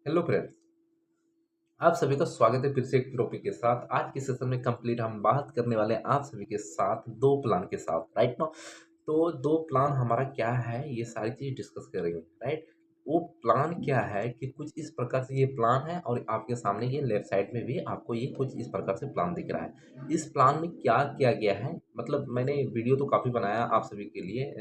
Hello friends. आप सभी का स्वागत है फिर से एक टॉपिक के साथ। आज के सेशन में कंप्लीट हम बात करने वाले हैं आप सभी के साथ दो प्लान के साथ, राइट नाउ। तो दो प्लान हमारा क्या है, ये सारी चीज डिस्कस करेंगे, राइट। वो प्लान क्या है कि कुछ इस प्रकार से ये प्लान है और आपके सामने ये लेफ्ट साइड में भी आपको ये कुछ इस प्रकार से प्लान दिख रहा है। इस प्लान में क्या किया गया है, मतलब मैंने वीडियो तो काफ़ी बनाया आप सभी के लिए,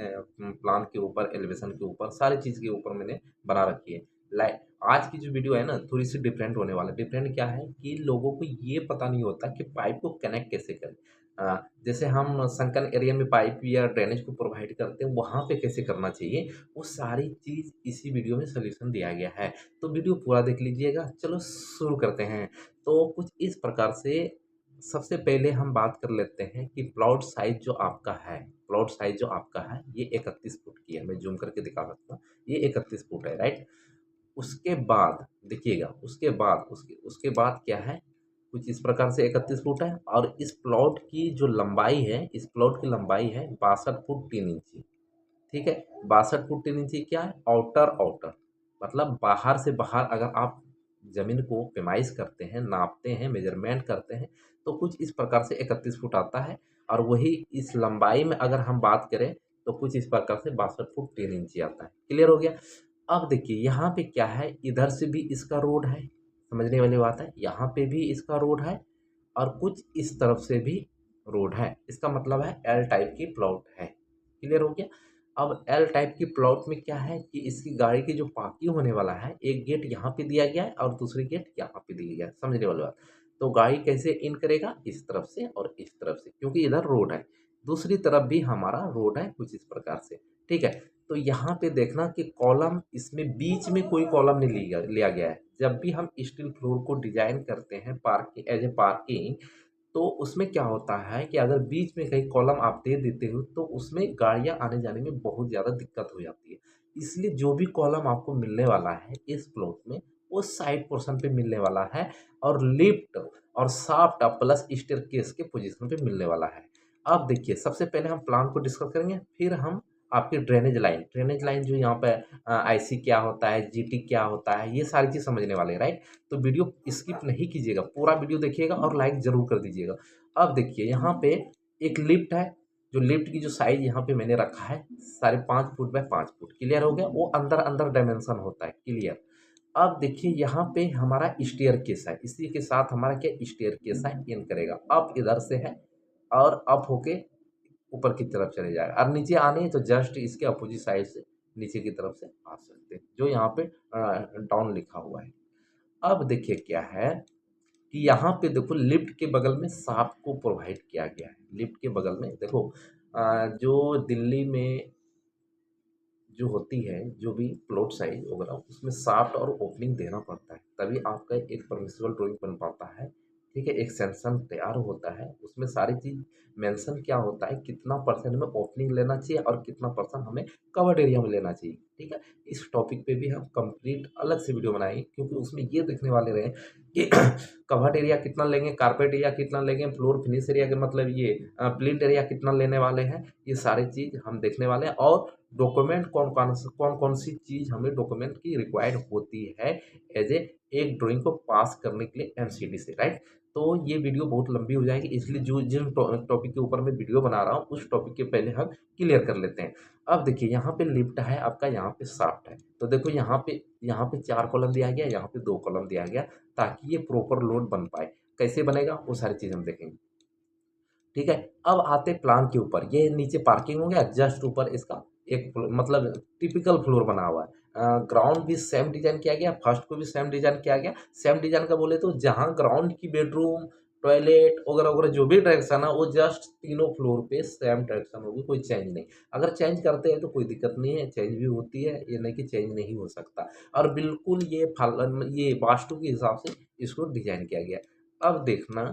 प्लान के ऊपर, एलिवेशन के ऊपर, सारी चीज़ के ऊपर मैंने बना रखी है। लाइक आज की जो वीडियो है ना, थोड़ी सी डिफरेंट होने वाला है। डिफरेंट क्या है कि लोगों को ये पता नहीं होता कि पाइप को कनेक्ट कैसे करें। जैसे हम संकन एरिया में पाइप या ड्रेनेज को प्रोवाइड करते हैं, वहाँ पे कैसे करना चाहिए, वो सारी चीज़ इसी वीडियो में सोल्यूशन दिया गया है। तो वीडियो पूरा देख लीजिएगा। चलो शुरू करते हैं। तो कुछ इस प्रकार से सबसे पहले हम बात कर लेते हैं कि प्लॉट साइज जो आपका है, प्लॉट साइज जो आपका है ये 31 फुट की है। मैं जूम करके दिखा सकता हूँ, ये 31 फुट है, राइट। उसके बाद देखिएगा, उसके बाद क्या है, कुछ इस प्रकार से 31 फुट है और इस प्लॉट की जो लंबाई है, इस प्लॉट की लंबाई है 62 फुट 3 इंची। ठीक है, 62 फुट 3 इंची क्या है, आउटर आउटर, मतलब बाहर से बाहर अगर आप जमीन को पेमाइश करते हैं, नापते हैं, मेजरमेंट करते हैं, तो कुछ इस प्रकार से 31 फुट आता है। और वही इस लंबाई में अगर हम बात करें तो कुछ इस प्रकार से 62 फुट 3 इंची आता है। क्लियर हो गया। अब देखिए यहाँ पे क्या है, इधर से भी इसका रोड है, समझने वाली बात है, यहाँ पे भी इसका रोड है और कुछ इस तरफ से भी रोड है। इसका मतलब है एल टाइप की प्लॉट है। क्लियर हो गया। अब एल टाइप की प्लॉट में क्या है कि इसकी गाड़ी की जो पार्किंग होने वाला है, एक गेट यहाँ पे दिया गया है और दूसरी गेट यहाँ पे दिया गया है, समझने वाली बात। तो गाड़ी कैसे इन करेगा, इस तरफ से और इस तरफ से, क्योंकि इधर रोड है, दूसरी तरफ भी हमारा रोड है कुछ इस प्रकार से। ठीक है। तो यहाँ पे देखना कि कॉलम, इसमें बीच में कोई कॉलम नहीं लिया गया है। जब भी हम स्टील फ्लोर को डिजाइन करते हैं पार्किंग, एज ए पार्किंग, तो उसमें क्या होता है कि अगर बीच में कहीं कॉलम आप दे देते हो तो उसमें गाड़ियां आने जाने में बहुत ज़्यादा दिक्कत हो जाती है। इसलिए जो भी कॉलम आपको मिलने वाला है इस प्लॉट में, वो साइड पोर्शन पे मिलने वाला है और लिफ्ट और शाफ्ट प्लस स्टेयरकेस के पोजीशन पे मिलने वाला है। अब देखिए, सबसे पहले हम प्लान को डिस्कस करेंगे, फिर हम आपकी ड्रेनेज लाइन जो यहाँ पे आईसी क्या होता है, जीटी क्या होता है, ये सारी चीज़ समझने वाले हैं, राइट। तो वीडियो स्किप नहीं कीजिएगा, पूरा वीडियो देखिएगा और लाइक ज़रूर कर दीजिएगा। अब देखिए यहाँ पे एक लिफ्ट है, जो लिफ्ट की जो साइज़ यहाँ पे मैंने रखा है 5.5 फुट बाय 5 फुट। क्लियर हो गया। वो अंदर अंदर डायमेंशन होता है। क्लियर। अब देखिए यहाँ पे हमारा स्टेयरकेस है, इसी के साथ हमारा क्या स्टेयरकेस है, इन करेगा, अप इधर से है और अप होके ऊपर की तरफ चले जाएगा और नीचे आने हैं तो जस्ट इसके अपोजिट साइड से नीचे की तरफ से आ सकते हैं, जो यहाँ पे डाउन लिखा हुआ है। अब देखिए क्या है कि यहाँ पे देखो लिफ्ट के बगल में सांप को प्रोवाइड किया गया है। लिफ्ट के बगल में देखो, जो दिल्ली में जो होती है, जो भी प्लॉट साइज वगैरह, उसमें शाफ्ट और ओपनिंग देना पड़ता है, तभी आपका एक परमिसिबल ड्राइंग बन पाता है। ठीक है, एक सेंक्शन तैयार होता है, उसमें सारी चीज़ मेंशन क्या होता है, कितना परसेंट में ओपनिंग लेना चाहिए और कितना परसेंट हमें कवर्ड एरिया में लेना चाहिए। ठीक है, इस टॉपिक पे भी हम कंप्लीट अलग से वीडियो बनाएंगे, क्योंकि उसमें ये देखने वाले रहे कि कवर्ड एरिया कितना लेंगे, कारपेट एरिया कितना लेंगे, फ्लोर फिनिश एरिया का मतलब ये प्लिंथ एरिया कितना लेने वाले हैं, ये सारी चीज़ हम देखने वाले हैं। और डॉक्यूमेंट कौन कौन सी चीज़ हमें डॉक्यूमेंट की रिक्वायर्ड होती है एज ए एक ड्राइंग को पास करने के लिए एमसीडी से, राइट। तो ये वीडियो बहुत लंबी हो जाएगी, इसलिए जो जिस टॉपिक के ऊपर मैं वीडियो बना रहा हूँ उस टॉपिक के पहले हम क्लियर कर लेते हैं। अब देखिए यहाँ पे लिफ्ट है आपका, यहाँ पे शाफ्ट है। तो देखो यहाँ पे 4 कॉलम दिया गया, यहाँ पे 2 कॉलम दिया गया, ताकि ये प्रॉपर लोड बन पाए। कैसे बनेगा वो सारी चीज़ हम देखेंगे। ठीक है। अब आते प्लान के ऊपर, ये नीचे पार्किंग हो गया, जस्ट ऊपर इसका एक मतलब टिपिकल फ्लोर बना हुआ है। ग्राउंड भी सेम डिजाइन किया गया, फर्स्ट को भी सेम डिजाइन किया गया। सेम डिजाइन का बोले तो जहाँ ग्राउंड की बेडरूम, टॉयलेट वगैरह वगैरह जो भी डायरेक्शन है, वो जस्ट तीनों फ्लोर पे सेम डायरेक्शन होगी, कोई चेंज नहीं। अगर चेंज करते हैं तो कोई दिक्कत नहीं है, चेंज भी होती है, ये नहीं कि चेंज नहीं हो सकता। और बिल्कुल ये वास्तु के हिसाब से इसको डिजाइन किया गया। अब देखना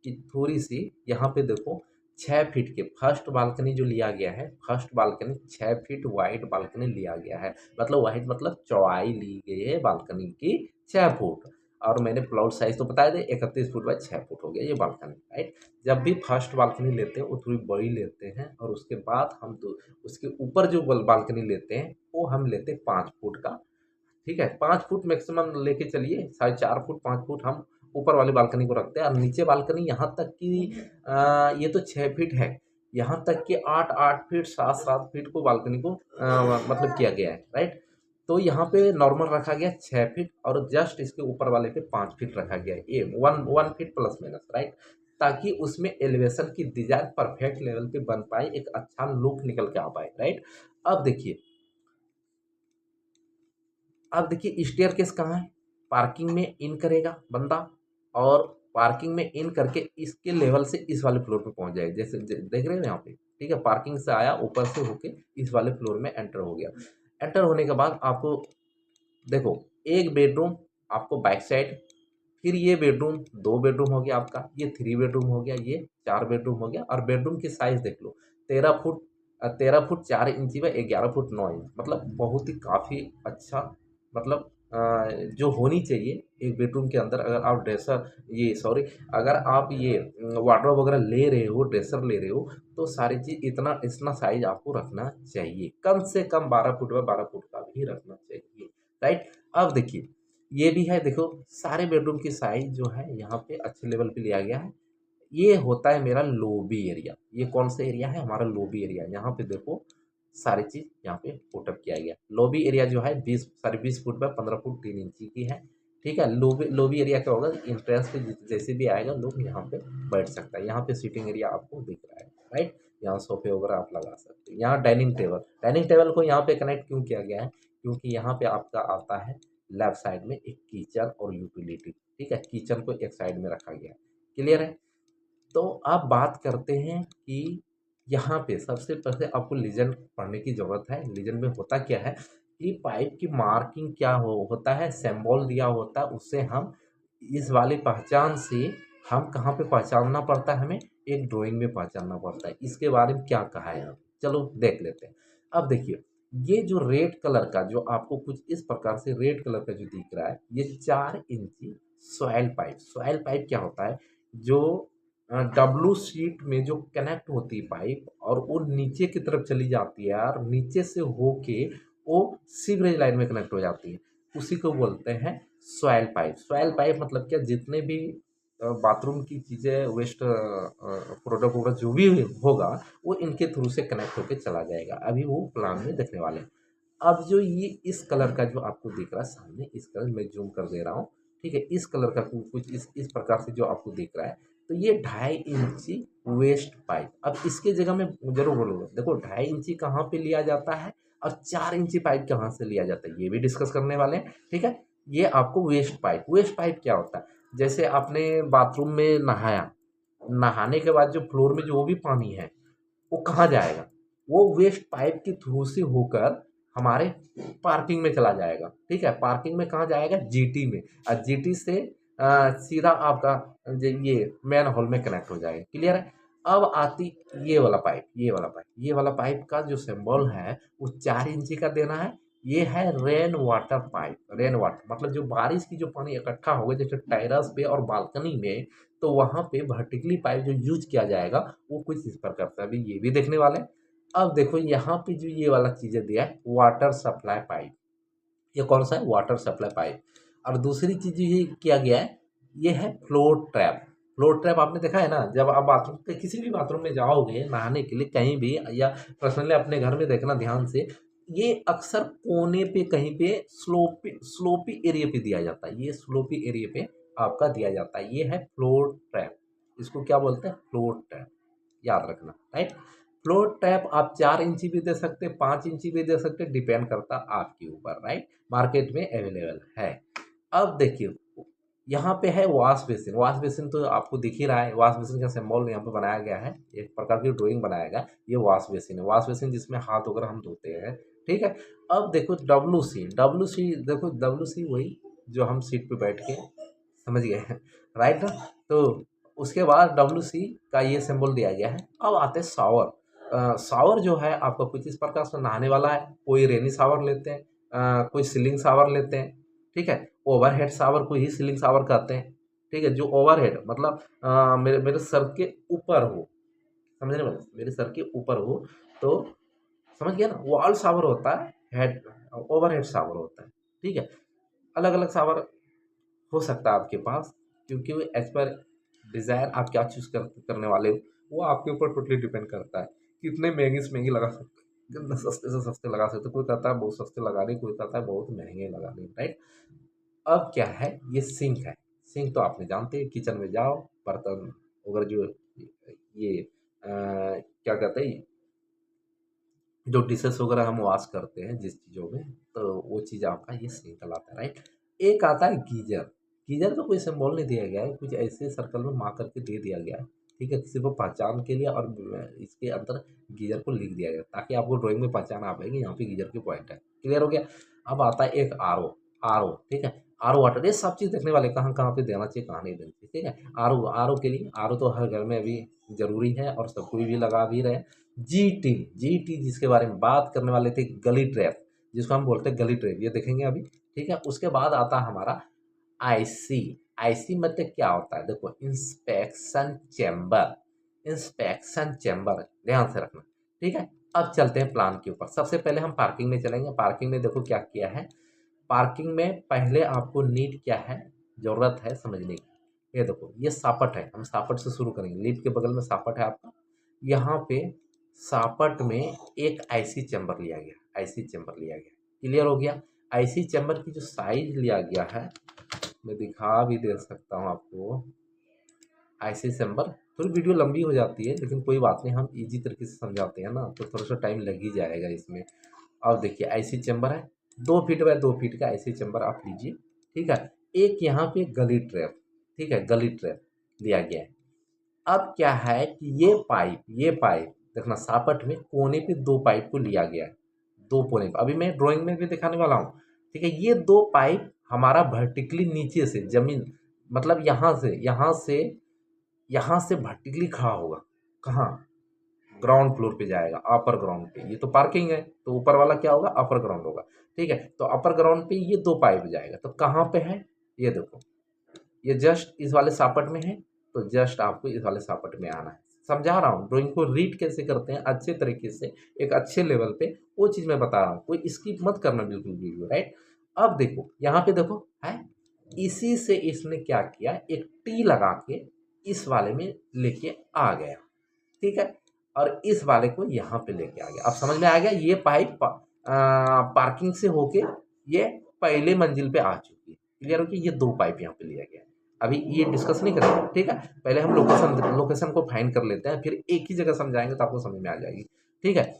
कि थोड़ी सी यहाँ पे देखो, 6 फीट के फर्स्ट बालकनी जो लिया गया है, first balcony 6 feet wide balcony लिया गया है। मतलब वाइड मतलब चौड़ाई ली गई है बालकनी की 6 फुट। और मैंने प्लॉट साइज तो बताया था, 31 फुट बाय 6 फुट हो गया ये बालकनी, राइट। जब भी फर्स्ट बालकनी लेते हैं वो थोड़ी बड़ी लेते हैं, और उसके बाद हम तो उसके ऊपर जो बालकनी लेते हैं वो हम लेते हैं 5 फुट का। ठीक है, 5 फुट मैक्सिमम लेके चलिए, 4.5 फुट 5 फुट हम ऊपर वाली बालकनी को रखते हैं, और नीचे बालकनी यहाँ तक कि ये तो 6 फीट है, यहाँ तक कि 8-8 फीट 7-7 फीट को बालकनी को मतलब किया गया है, राइट। तो यहाँ पे नॉर्मल रखा गया 6 फीट, और जस्ट इसके ऊपर वाले पे 5 फीट रखा गया है, ये 1 फीट प्लस माइनस, राइट। ताकि उसमें एलिवेशन की डिजाइन परफेक्ट लेवल पे बन पाए, एक अच्छा लुक निकल के आ पाए, राइट। अब देखिए, अब देखिए स्टेयरकेस कहाँ है, पार्किंग में इन करेगा बंदा, और पार्किंग में इन करके इसके लेवल से इस वाले फ्लोर पे पहुंच जाएगा, जैसे देख रहे हो यहाँ पे, ठीक है। पार्किंग से आया, ऊपर से होके इस वाले फ्लोर में एंटर हो गया। एंटर होने के बाद आपको देखो, एक बेडरूम आपको बैक साइड, फिर ये बेडरूम 2 बेडरूम हो गया आपका, ये 3 बेडरूम हो गया, ये 4 बेडरूम हो गया, और बेडरूम की साइज देख लो, 13 फुट 13 फुट 4 इंची व 11 फुट 9 इंच, मतलब बहुत ही काफ़ी अच्छा, मतलब जो होनी चाहिए एक बेडरूम के अंदर, अगर आप ड्रेसर, ये सॉरी, अगर आप ये वार्डरोब वगैरह ले रहे हो, ड्रेसर ले रहे हो, तो सारी चीज़ इतना इतना साइज आपको रखना चाहिए, कम से कम 12 फुट व 12 फुट का भी रखना चाहिए, राइट। अब देखिए, ये भी है, देखो सारे बेडरूम की साइज जो है यहाँ पे अच्छे लेवल पे लिया गया है। ये होता है मेरा लॉबी एरिया, ये कौन सा एरिया है, हमारा लॉबी एरिया। यहाँ पे देखो सारी चीज यहाँ पे पुटअप किया गया। लॉबी एरिया जो है 20 फुट बाय 15 फुट 3 इंची की है, ठीक है। लॉबी लॉबी एरिया क्या होगा, इंट्रेंस पे जैसे भी आएगा लोग यहाँ पे बैठ सकता है। यहाँ पे सीटिंग एरिया आपको दिख रहा है, राइट। यहाँ सोफे वगैरह आप लगा सकते हैं। यहाँ डाइनिंग टेबल को यहाँ पे कनेक्ट क्यों किया गया है, क्योंकि यहाँ पे आपका आता है लेफ्ट साइड में एक किचन और यूटिलिटी, ठीक है। किचन को एक साइड में रखा गया है, क्लियर है। तो आप बात करते हैं कि यहाँ पे सबसे पहले आपको लीजेंड पढ़ने की ज़रूरत है। लीजेंड में होता क्या है कि पाइप की मार्किंग क्या होता है, सिंबल दिया होता है, उससे हम इस वाली पहचान से हम कहाँ पे पहचानना पड़ता है, हमें एक ड्राइंग में पहचानना पड़ता है। इसके बारे में क्या कहा है यहाँ, चलो देख लेते हैं। अब देखिए, ये जो रेड कलर का, जो आपको कुछ इस प्रकार से रेड कलर का जो दिख रहा है, ये 4 इंची सॉयल पाइप क्या होता है, जो डब्लू शीट में जो कनेक्ट होती है पाइप, और वो नीचे की तरफ चली जाती है, और नीचे से होके वो सीवरेज लाइन में कनेक्ट हो जाती है, उसी को बोलते हैं सॉयल पाइप। सॉयल पाइप मतलब क्या, जितने भी बाथरूम की चीज़ें, वेस्ट प्रोडक्ट वगैरह जो भी होगा, वो इनके थ्रू से कनेक्ट होके चला जाएगा। अभी वो प्लान में देखने वाले हैं। अब जो ये इस कलर का जो आपको दिख रहा है सामने, इस कलर में जूम कर दे रहा हूँ, ठीक है। इस कलर का कुछ इस प्रकार से जो आपको दिख रहा है, तो ये 2.5 इंची वेस्ट पाइप। अब इसके जगह में जरूर बोलूँगा, देखो 2.5 इंची कहाँ पे लिया जाता है, और 4 इंची पाइप कहाँ से लिया जाता है, ये भी डिस्कस करने वाले हैं, ठीक है। ये आपको वेस्ट पाइप क्या होता है, जैसे आपने बाथरूम में नहाया, नहाने के बाद जो फ्लोर में जो भी पानी है, वो कहाँ जाएगा, वो वेस्ट पाइप के थ्रू से होकर हमारे पार्किंग में चला जाएगा, ठीक है। पार्किंग में कहाँ जाएगा, जीटी में, और जीटी से सीधा आपका ये मेन हॉल में कनेक्ट हो जाएगा, क्लियर है। अब आती ये वाला पाइप का जो सिंबल है, वो 4 इंची का देना है। ये है rain water pipe. Rain water मतलब जो बारिश की जो पानी इकट्ठा होगा, जैसे टेरेस पे और बालकनी में, तो वहां पे वर्टिकली पाइप जो यूज किया जाएगा, वो कुछ इस प्रकार से, अभी ये भी देखने वाले हैं। अब देखो यहाँ पे जो ये वाला चीजें दिया है, वाटर सप्लाई पाइप, ये कौन सा है, वाटर सप्लाई पाइप। और दूसरी चीज ये किया गया है, ये है फ्लोर ट्रैप। फ्लोर ट्रैप आपने देखा है ना, जब आप बाथरूम पे किसी भी बाथरूम में जाओगे नहाने के लिए कहीं भी, या पर्सनली अपने घर में देखना ध्यान से, ये अक्सर कोने पे कहीं पे स्लोपी एरिया पे दिया जाता है। ये स्लोपी एरिया पे आपका दिया जाता है, ये है फ्लोर ट्रैप। इसको क्या बोलते हैं, फ्लोर ट्रैप, याद रखना, राइट। फ्लोर टैप आप 4 इंची भी दे सकते हैं, 5 इंची भी दे सकते हैं, डिपेंड करता आपके ऊपर, राइट। मार्केट में अवेलेबल है। अब देखिए, यहाँ पे है वॉश बेसिन। वॉश बेसिन तो आपको दिख ही रहा है, वॉश बेसिन का सिंबल यहाँ पे बनाया गया है, एक प्रकार की ड्राइंग बनाया गया। ये वॉश बेसिन है, वॉश बेसिन जिसमें हाथ वगैरह हम धोते हैं, ठीक है। अब देखो डब्लू सी देखो, डब्लू सी वही जो हम सीट पे बैठ के, समझ गए हैं, राइट ना। तो उसके बाद डब्ल्यू सी का ये सिंबल दिया गया है। अब आते हैं शावर। शावर जो है आपका कुछ इस प्रकार से नहाने वाला है। कोई रेनी शावर लेते हैं, कोई सीलिंग शावर लेते हैं, ठीक है। ओवरहेड शावर को ही सीलिंग शावर कहते हैं, ठीक है। जो ओवरहेड मतलब मेरे मेरे सर के ऊपर हो, समझने वाले, मेरे सर के ऊपर हो, तो समझ गया ना। वॉल शावर होता है, हेड ओवरहेड शावर होता है, ठीक है। अलग अलग शावर हो सकता है आपके पास, क्योंकि एज पर डिज़ायर आप क्या चूज़ करने वाले हो वो आपके ऊपर टोटली डिपेंड करता है। कितने महंगी से महंगी लगा सकते हो, कितने सस्ते से सस्ते लगा सकते हो। कोई कहता है बहुत सस्ते लगा रहे, कोई कहता है बहुत महंगे लगा रहे, राइट। अब क्या है, ये सिंक है। सिंक तो आपने जानते हैं, किचन में जाओ, बर्तन वगैरह जो ये क्या कहते हैं, जो डिशेस वगैरह हम वॉश करते हैं जिस चीज़ों में, तो वो चीज़ आपका ये सिंक कहलाता है, राइट। एक आता है गीजर। गीजर का कोई सिंबल नहीं दिया गया है, कुछ ऐसे सर्कल में मार्क करके दे दिया गया है, ठीक है, सिर्फ पहचान के लिए। और इसके अंदर गीजर को लिख दिया गया ताकि आपको ड्राइंग में पहचान आ पाएगी यहाँ पे गीजर की पॉइंट है। क्लियर हो गया। अब आता है एक आर ओ। आर ओ, ठीक है, आर ओ वाटर, ये सब चीज़ देखने वाले कहाँ कहाँ पे देना चाहिए, कहाँ नहीं देना चाहिए, ठीक है। आर ओ के लिए, आर ओ तो हर घर में अभी जरूरी है और सब कोई भी लगा भी रहे। जीटी, जीटी जिसके बारे में बात करने वाले थे, गली ट्रैप, जिसको हम बोलते हैं गली ट्रैप, ये देखेंगे अभी, ठीक है। उसके बाद आता हमारा आईसी। आईसी मतलब क्या होता है, देखो, इंस्पेक्शन चैम्बर। इंस्पेक्शन चैम्बर ध्यान से रखना, ठीक है। अब चलते हैं प्लान के ऊपर। सबसे पहले हम पार्किंग में चलेंगे। पार्किंग में देखो क्या किया है। पार्किंग में पहले आपको नीड क्या है, जरूरत है समझने की। ये देखो, ये सापट है, हम सापट से शुरू करेंगे। लीड के बगल में सापट है आपका। यहाँ पे सापट में एक आईसी चैम्बर लिया गया, आईसी चैम्बर लिया गया। क्लियर हो गया। आईसी चैम्बर की जो साइज लिया गया है, मैं दिखा भी दे सकता हूँ आपको। आईसी चैम्बर, थोड़ी वीडियो लंबी हो जाती है लेकिन कोई बात नहीं, हम इजी तरीके से समझाते हैं ना, तो थोड़ा सा टाइम लग ही जाएगा इसमें। अब देखिए, आईसी चैम्बर है, 2 फीट बाय 2 फीट का आईसी चैम्बर आप लीजिए, ठीक है। एक यहाँ पे गली ट्रैप, ठीक है, गली ट्रैप दिया गया है। अब क्या है कि ये पाइप देखना, सापट में कोने पे 2 पाइप को लिया गया है, 2 कोने पे। अभी मैं ड्राइंग में भी दिखाने वाला हूँ, ठीक है। ये 2 पाइप हमारा वर्टिकली नीचे से जमीन, मतलब यहाँ से वर्टिकली खड़ा होगा। कहाँ, ग्राउंड फ्लोर पे जाएगा, अपर ग्राउंड पे। ये तो पार्किंग है, तो ऊपर वाला क्या होगा, अपर ग्राउंड होगा, ठीक है। तो अपर ग्राउंड पे ये 2 पाइप जाएगा, तो कहाँ पे है, ये देखो, ये जस्ट इस वाले सापट में है। तो जस्ट आपको इस वाले सापट में आना है। समझा रहा हूँ ड्राइंग को रीड कैसे करते हैं अच्छे तरीके से, एक अच्छे लेवल पे, वो चीज़ मैं बता रहा हूँ। कोई स्किप मत करना बिल्कुल वीडियो, राइट। अब देखो यहाँ पे, देखो है, इसी से इसने क्या किया, एक टी लगा के इस वाले में लेके आ गया, ठीक है। और इस वाले को यहाँ पे लेके आ गया। अब समझ में आ गया, ये पाइप पार्किंग से होके ये पहले मंजिल पे आ चुकी है। क्लियर हो कि ये 2 पाइप यहाँ पे लिया गया है। अभी ये डिस्कस नहीं करेंगे, ठीक है। पहले हम लोकेशन को फाइंड कर लेते हैं, फिर एक ही जगह समझाएंगे तो आपको समझ में आ जाएगी, ठीक है।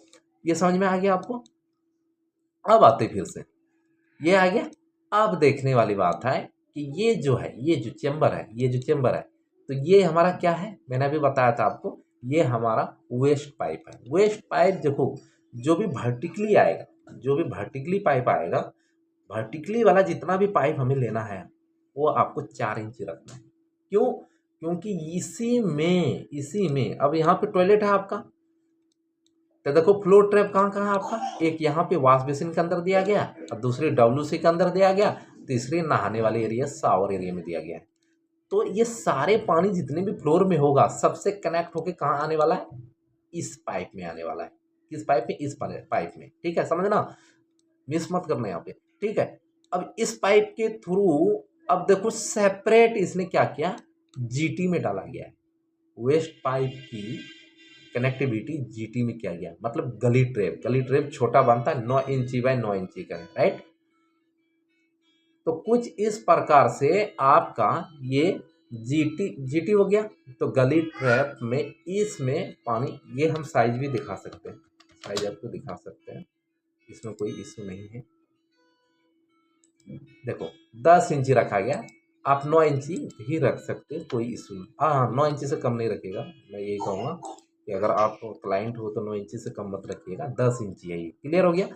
ये समझ में आ गया आपको। अब आते फिर से, ये आ गया। अब देखने वाली बात है कि ये जो है, ये जो चेम्बर है, ये जो चेम्बर है, तो ये हमारा क्या है, मैंने अभी बताया था आपको, ये हमारा वेस्ट पाइप है। वेस्ट पाइप देखो, जो भी वर्टिकली आएगा, जो भी वर्टिकली पाइप आएगा, वर्टिकली वाला जितना भी पाइप हमें लेना है, वो आपको 4 इंच रखना है। क्यों, क्योंकि इसी में अब यहाँ पे टॉयलेट है आपका, तो देखो फ्लोर ट्रैप कहाँ कहाँ है आपका, एक यहाँ पे वॉश बेसिन के अंदर दिया गया, और दूसरी डब्ल्यूसी के अंदर दिया गया, तीसरी नहाने वाले एरिया, शावर एरिया में दिया गया है। तो ये सारे पानी जितने भी फ्लोर में होगा, सबसे कनेक्ट होके कहाँ आने वाला है, इस पाइप में आने वाला है। किस पाइप में, इस पाइप में, ठीक है, समझना, मिस मत करना यहाँ पे, ठीक है। अब इस पाइप के थ्रू, अब देखो सेपरेट इसने क्या किया, जीटी में डाला गया है। वेस्ट पाइप की कनेक्टिविटी जीटी में किया गया, मतलब गली ट्रेप। गली ट्रेप छोटा बनता है, 9 इंची बाय 9 इंची का, राइट। तो कुछ इस प्रकार से आपका ये जीटी जीटी हो गया। तो गली ट्रैप में इसमें पानी, ये हम साइज भी दिखा सकते हैं, साइज आपको दिखा सकते हैं, इसमें कोई इशू नहीं है। देखो 10 इंची रखा गया, आप 9 इंची ही रख सकते हैं, कोई इशू नहीं। हाँ, 9 इंची से कम नहीं रखेगा, मैं यही कहूँगा कि अगर आप क्लाइंट हो तो 9 इंची से कम मत रखिएगा, 10 इंची है ये। क्लियर हो गया।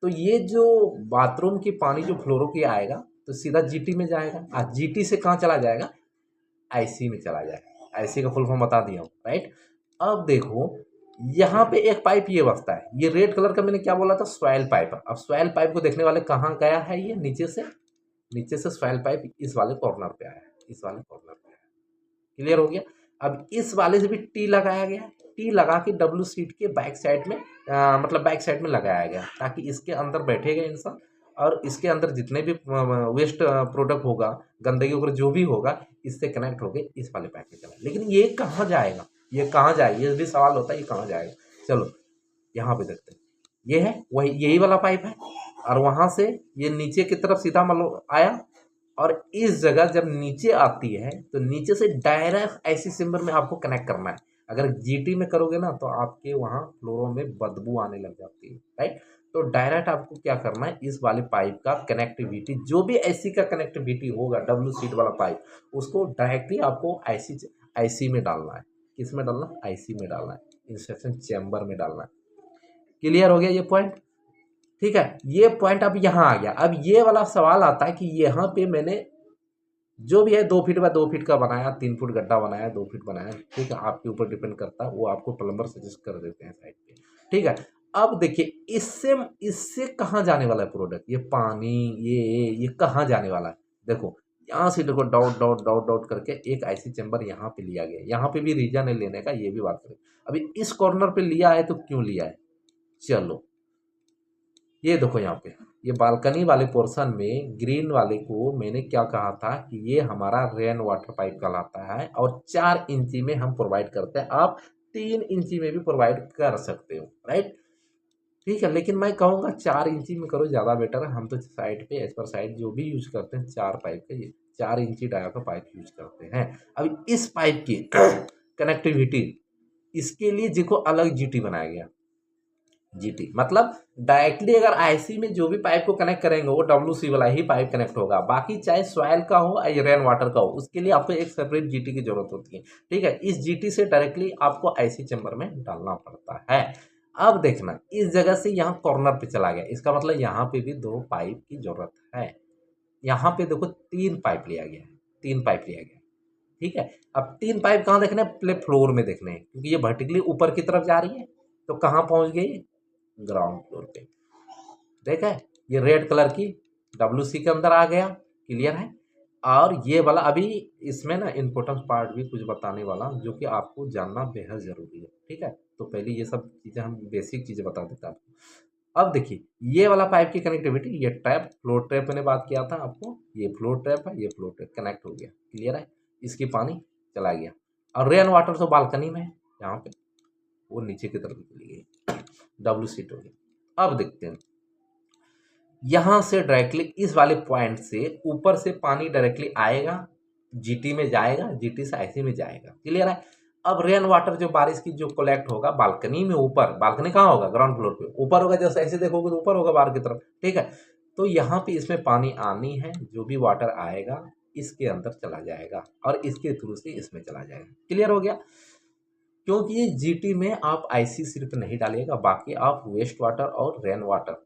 तो ये जो बाथरूम की पानी जो फ्लोरों की आएगा, तो सीधा जीटी में जाएगा, और जीटी से कहाँ चला जाएगा, आईसी में चला जाएगा। आईसी का फुल फॉर्म बता दिया हूँ, राइट। अब देखो, यहाँ पे एक पाइप ये बसता है, ये रेड कलर का मैंने क्या बोला था, सॉइल पाइप। अब सॉइल पाइप को देखने वाले कहाँ गया है, ये नीचे से सॉइल पाइप इस वाले कॉर्नर पे आया है, इस वाले कॉर्नर पे आया। क्लियर हो गया। अब इस वाले से भी टी लगाया गया है, टी लगा के डब्ल्यू सीट के बैक साइड में, मतलब बैक साइड में लगाया गया, ताकि इसके अंदर बैठेगा इंसान और इसके अंदर जितने भी वेस्ट प्रोडक्ट होगा, गंदगी वगैरह जो भी होगा, इससे कनेक्ट होके इस वाले पाइप में चला। लेकिन ये कहाँ जाएगा, ये कहाँ जाएगा, ये भी सवाल होता है, ये कहाँ जाएगा। चलो यहाँ पे देखते हैं, ये है वही, यही वाला पाइप है, और वहां से ये नीचे की तरफ सीधा मतलब आया, और इस जगह जब नीचे आती है तो नीचे से डायरेक्ट ऐसी सिंबल में आपको कनेक्ट करना है। अगर जीटी में करोगे ना तो आपके वहाँ फ्लोरों में बदबू आने लग जाती है, राइट। तो डायरेक्ट आपको क्या करना है, इस वाले पाइप का कनेक्टिविटी, जो भी ऐसी का कनेक्टिविटी होगा डब्ल्यू सीट वाला पाइप, उसको डायरेक्टली आपको आईसी आईसी में डालना है। किस में डालना है, आईसी में डालना है, इंस्ट्रक्शन चैम्बर में डालना है। क्लियर हो गया ये पॉइंट, ठीक है। ये पॉइंट अब यहाँ आ गया। अब ये वाला सवाल आता है कि यहाँ पे मैंने जो भी है 2 फीट बाय 2 फीट का बनाया, 3 फुट गड्ढा बनाया, 2 फीट बनाया, ठीक है, आपके ऊपर डिपेंड करता है, वो आपको प्लम्बर सजेस्ट कर देते हैं साइड पे, ठीक है। अब देखिए इससे इससे कहाँ जाने वाला है प्रोडक्ट, ये पानी, ये कहाँ जाने वाला है, देखो यहाँ से देखो, डॉट डॉट डॉट डॉट करके एक आईसी चैम्बर यहाँ पे लिया गया। यहाँ पे भी रीजन है लेने का, ये भी बात करें। अभी इस कॉर्नर पे लिया है तो क्यों लिया है, चलो ये देखो यहाँ पे, ये बालकनी वाले पोर्शन में ग्रीन वाले को मैंने क्या कहा था कि ये हमारा रेन वाटर पाइप कहलाता है, और 4 इंची में हम प्रोवाइड करते हैं। आप 3 इंची में भी प्रोवाइड कर सकते हो, राइट, ठीक है। लेकिन मैं कहूँगा 4 इंची में करो, ज़्यादा बेटर है। हम तो साइड पे एज पर साइड जो भी यूज करते हैं 4 पाइप का, ये 4 इंची डाया का पाइप यूज करते हैं। अब इस पाइप की कनेक्टिविटी, इसके लिए जिसको अलग जीटी बनाया गया। जीटी मतलब डायरेक्टली अगर आईसी में जो भी पाइप को कनेक्ट करेंगे वो डब्ल्यूसी वाला ही पाइप कनेक्ट होगा। बाकी चाहे सॉइल का हो या रेन वाटर का हो, उसके लिए आपको एक सेपरेट जीटी की जरूरत होती है, ठीक है। इस जीटी से डायरेक्टली आपको आईसी चैम्बर में डालना पड़ता है। अब देखना, इस जगह से यहाँ कॉर्नर पे चला गया, इसका मतलब यहाँ पे भी 2 पाइप की जरूरत है। यहाँ पे देखो 3 पाइप लिया गया है, 3 पाइप लिया गया, ठीक है। अब 3 पाइप कहाँ देखने हैं, प्ले फ्लोर में देखने हैं, क्योंकि ये वर्टिकली ऊपर की तरफ जा रही है। तो कहाँ पहुंच गई, ग्राउंड फ्लोर पे, देखा है, ये रेड कलर की डब्ल्यूसी के अंदर आ गया, क्लियर है। और ये वाला अभी इसमें ना इम्पोर्टेंट पार्ट भी कुछ बताने वाला, जो कि आपको जानना बेहद जरूरी है, ठीक है। तो पहले ये सब चीज़ें हम बेसिक चीज़ें बता देते हैं आपको। अब देखिए ये वाला पाइप की कनेक्टिविटी, ये ट्रैप, फ्लोर ट्रैप मैंने बात किया था आपको, ये फ्लोर ट्रैप है, ये फ्लोर ट्रैप कनेक्ट हो गया, क्लियर है। इसकी पानी चला गया, और रेन वाटर तो बालकनी में है, यहाँ पे वो नीचे की तरफ चली गई, डब्ल्यू सीट हो गई। अब देखते हैं, यहां से डायरेक्टली इस वाले पॉइंट से ऊपर से पानी डायरेक्टली आएगा, जीटी में जाएगा, जीटी से आईसी में जाएगा, क्लियर है। अब रेन वाटर जो बारिश की जो कलेक्ट होगा बालकनी में, ऊपर बालकनी कहाँ होगा, ग्राउंड फ्लोर पे ऊपर होगा, जैसे ऐसे देखोगे तो ऊपर होगा बाहर की तरफ, ठीक है। तो यहाँ पे इसमें पानी आनी है, जो भी वाटर आएगा इसके अंदर चला जाएगा, और इसके थ्रू से इसमें चला जाएगा, क्लियर हो गया। क्योंकि जीटी में आप आईसी सिर्फ नहीं डालिएगा, बाकी आप वेस्ट वाटर और रेन वाटर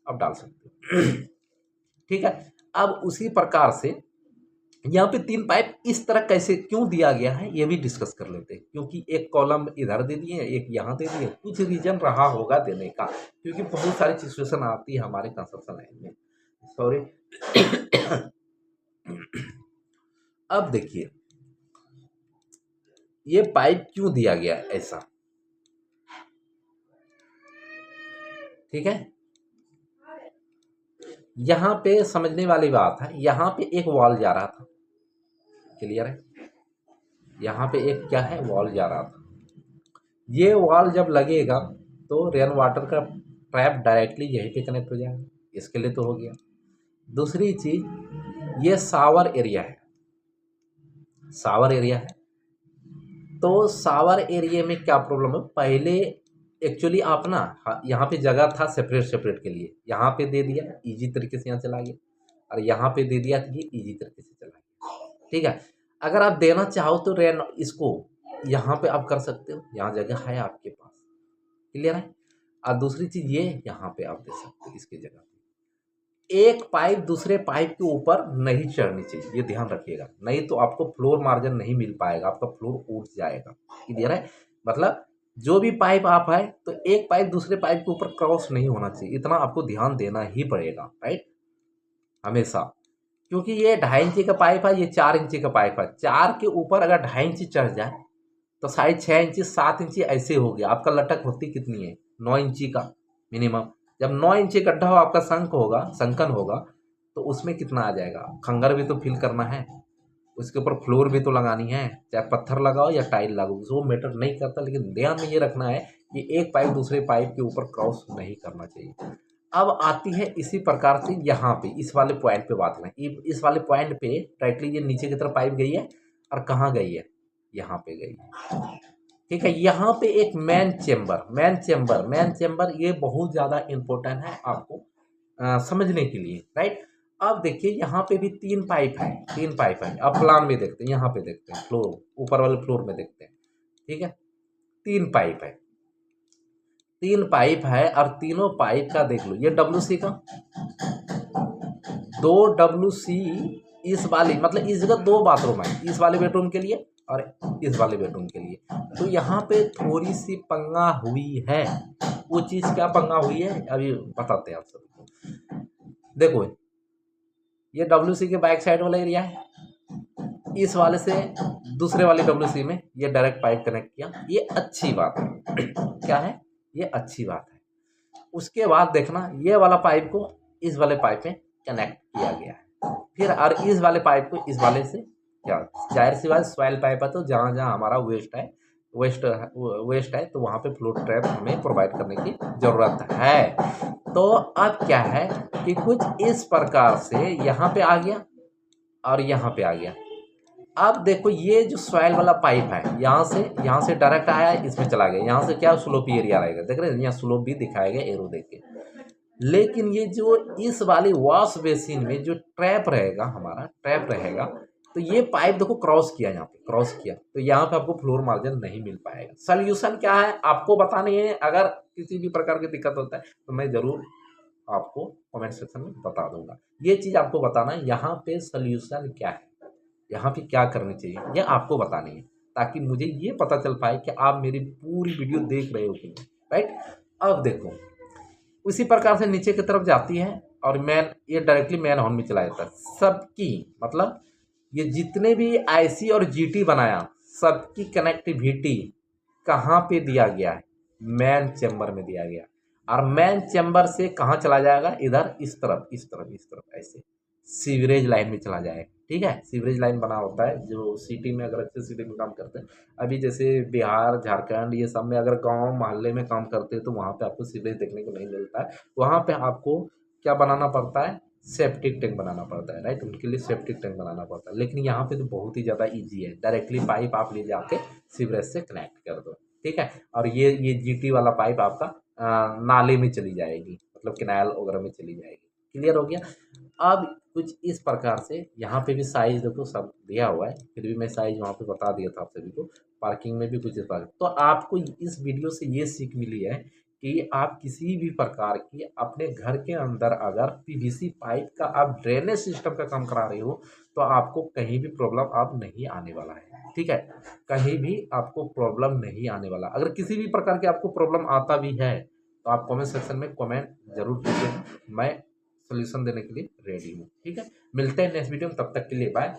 आप डाल सकते हो, ठीक है। अब उसी प्रकार से यहाँ पे 3 पाइप इस तरह कैसे क्यों दिया गया है ये भी डिस्कस कर लेते हैं। क्योंकि एक कॉलम इधर दे दिए, एक यहाँ दे दिए, कुछ रीजन रहा होगा देने का, क्योंकि बहुत सारी सिचुएशन आती है हमारे कंस्ट्रक्शन लाइन में, सॉरी। अब देखिए ये पाइप क्यों दिया गया ऐसा, ठीक है। यहाँ पे समझने वाली बात है, यहाँ पे एक वॉल जा रहा था, क्लियर है, यहाँ पे एक क्या है, वॉल जा रहा था। ये वॉल जब लगेगा तो रेन वाटर का ट्रैप डायरेक्टली यहीं पे कनेक्ट हो जाएगा, इसके लिए तो हो गया। दूसरी चीज, ये शावर एरिया है, शावर एरिया है, तो शावर एरिया में क्या प्रॉब्लम है, पहले एक्चुअली आप ना यहाँ पे जगह था सेपरेट सेपरेट के लिए, यहाँ पे दे दिया इजी तरीके से यहाँ चला गया, और यहाँ पे दे दिया तो ये इजी तरीके से चला गया, ठीक है। अगर आप देना चाहो तो रेन इसको यहाँ पे आप कर सकते हो, यहाँ जगह है आपके पास, क्लियर है। और दूसरी चीज ये यहाँ पे आप दे सकते हो, इसकी जगह एक पाइप दूसरे पाइप के ऊपर नहीं चढ़नी चाहिए, ये ध्यान रखिएगा, नहीं तो आपको फ्लोर मार्जिन नहीं मिल पाएगा, आपका फ्लोर उठ जाएगा, क्लियर है। मतलब जो भी पाइप आप है तो एक पाइप दूसरे पाइप के ऊपर क्रॉस नहीं होना चाहिए, इतना आपको ध्यान देना ही पड़ेगा, राइट, हमेशा। क्योंकि ये 2.5 इंची का पाइप है, ये 4 इंची का पाइप है, 4 के ऊपर अगर 2.5 इंची चढ़ जाए तो 6.5 इंची 7 इंची ऐसे हो गया, आपका लटक होती कितनी है, 9 इंची का मिनिमम, जब 9 इंची गड्ढा हो आपका संकन होगा, तो उसमें कितना आ जाएगा? खंगर भी तो फिल करना है, उसके ऊपर फ्लोर भी तो लगानी है, चाहे पत्थर लगाओ या टाइल लगाओ, वो मैटर नहीं करता। लेकिन ध्यान में ये रखना है कि एक पाइप दूसरे पाइप के ऊपर क्रॉस नहीं करना चाहिए। अब आती है इसी प्रकार से यहाँ पे इस वाले पॉइंट पे बात करें। इस वाले पॉइंट पे डायरेक्टली ये नीचे की तरफ पाइप गई है और कहाँ गई है? यहाँ पे गई है। ठीक है, यहाँ पे एक मैन चेम्बर ये बहुत ज़्यादा इम्पोर्टेंट है आपको समझने के लिए, राइट। अब देखिए यहाँ पे भी 3 पाइप है। अब प्लान में देखते हैं, यहाँ पे देखते हैं, फ्लोर ऊपर वाले फ्लोर में देखते हैं। ठीक है, 3 पाइप है, 3 पाइप है और तीनों पाइप का देख लो, ये WC का 2 WC इस वाली, मतलब इस जगह 2 बाथरूम है, इस वाले बेडरूम के लिए और इस वाले बेडरूम के लिए। तो यहाँ पे थोड़ी सी पंगा हुई है। वो चीज़ क्या पंगा हुई है अभी बताते हैं आप सबको। देखो ये WC के बैक साइड वाला एरिया है, इस वाले से दूसरे वाले WC में ये डायरेक्ट पाइप कनेक्ट किया, ये अच्छी बात है। क्या है? ये अच्छी बात है। उसके बाद देखना ये वाला पाइप को इस वाले पाइप में कनेक्ट किया गया है, फिर और इस वाले पाइप को इस वाले से, क्या जाहिर सी बात सॉइल पाइप है, तो जहाँ जहाँ हमारा वेस्ट है तो वहाँ पे फ्लो ट्रैप हमें प्रोवाइड करने की ज़रूरत है। तो अब क्या है कि कुछ इस प्रकार से यहाँ पे आ गया और यहाँ पे आ गया। अब देखो ये जो सॉइल वाला पाइप है यहाँ से डायरेक्ट आया, इसमें चला गया, यहाँ से क्या स्लोपी एरिया रहेगा, देख रहे हैं यहाँ स्लोप भी दिखाया गया एरो देख के। लेकिन ये जो इस वाली वॉश बेसिन में जो ट्रैप रहेगा, तो ये पाइप देखो क्रॉस किया, यहाँ पे क्रॉस किया, तो यहाँ पे आपको फ्लोर मार्जिन नहीं मिल पाएगा। सोल्यूशन क्या है आपको बतानी है। अगर किसी भी प्रकार की दिक्कत होता है तो मैं ज़रूर आपको कमेंट सेक्शन में बता दूंगा। ये चीज़ आपको बताना है, यहाँ पे सोल्यूशन क्या है, यहाँ पे क्या करनी चाहिए, ये आपको बतानी है, ताकि मुझे ये पता चल पाए कि आप मेरी पूरी वीडियो देख रहे हो कि नहीं, राइट। अब देखो उसी प्रकार से नीचे की तरफ जाती है और ये डायरेक्टली मैन हॉर्न में चला जाता है सबकी, मतलब ये जितने भी IC और GT बनाया सबकी कनेक्टिविटी कहाँ पे दिया गया है? मैन चैम्बर में दिया गया। और मैन चैम्बर से कहाँ चला जाएगा? इधर इस तरफ ऐसे सीवरेज लाइन में चला जाएगा। ठीक है, सीवरेज लाइन बना होता है जो सिटी में, अगर अच्छे सिटी में काम करते हैं, अभी जैसे बिहार झारखंड ये सब में अगर गांव मोहल्ले में काम करते हैं तो वहाँ पे आपको सीवरेज देखने को नहीं मिलता है। वहाँ पे आपको क्या बनाना पड़ता है? सेप्टिक टैंक बनाना पड़ता है, राइट। उनके लिए सेप्टिक टैंक बनाना पड़ता है। लेकिन यहाँ पे तो बहुत ही ज़्यादा ईजी है, डायरेक्टली पाइप आप ले जाके सीवरेज से कनेक्ट कर दो। ठीक है, और ये GT वाला पाइप आपका नाले में चली जाएगी, मतलब कैनाल वगैरह में चली जाएगी। क्लियर हो गया। अब कुछ इस प्रकार से यहाँ पे भी साइज देखो सब दिया हुआ है, फिर भी मैं साइज वहाँ पे बता दिया था आप सभी को। पार्किंग में भी कुछ इस प्रकार, तो आपको इस वीडियो से ये सीख मिली है कि आप किसी भी प्रकार की अपने घर के अंदर अगर PVC पाइप का आप ड्रेनेज सिस्टम का काम करा रहे हो तो आपको कहीं भी प्रॉब्लम आप नहीं आने वाला है। ठीक है, कहीं भी आपको प्रॉब्लम नहीं आने वाला। अगर किसी भी प्रकार के आपको प्रॉब्लम आता भी है तो आप कमेंट सेक्शन में कमेंट जरूर कीजिएगा, मैं सोल्यूशन देने के लिए रेडी हूँ। ठीक है, मिलते हैं नेक्स्ट वीडियो में, तब तक के लिए बाय।